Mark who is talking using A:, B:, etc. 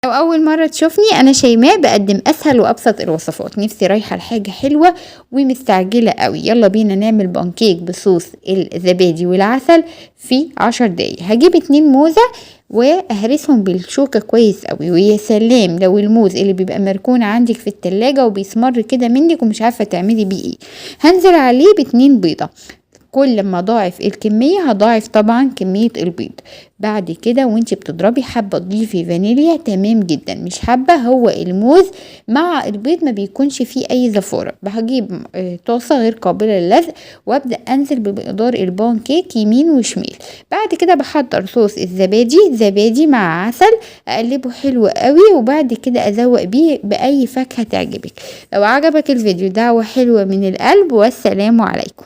A: لو اول مرة تشوفني، انا شيماء، بقدم اسهل وابسط الوصفات. نفسي رايحة لحاجة حلوة ومستعجلة قوي. يلا بينا نعمل بانكيك بصوص الزبادي والعسل في 10 دقايق. هجيب 2 موزة واهرسهم بالشوكة كويس قوي. ويا سلام لو الموز اللي بيبقى مركون عندك في التلاجة وبيسمر كده منك ومش عارفة تعملي بيه ايه. هنزل عليه ب2 بيضة. كل ما ضاعف الكمية هضاعف طبعا كمية البيض. بعد كده وانتي بتضربي، حابة تضيفي فانيليا تمام جدا، مش حابة هو الموز مع البيض ما بيكونش فيه اي زفارة. هجيب طاسة غير قابلة للزق وابدأ انزل بمقدار البان كيك يمين وشمال. بعد كده بحضر صوص الزبادي، زبادي مع عسل، اقلبه حلو قوي. وبعد كده ازوق بيه باي فاكهة تعجبك. لو عجبك الفيديو دعوة حلوة من القلب، والسلام عليكم.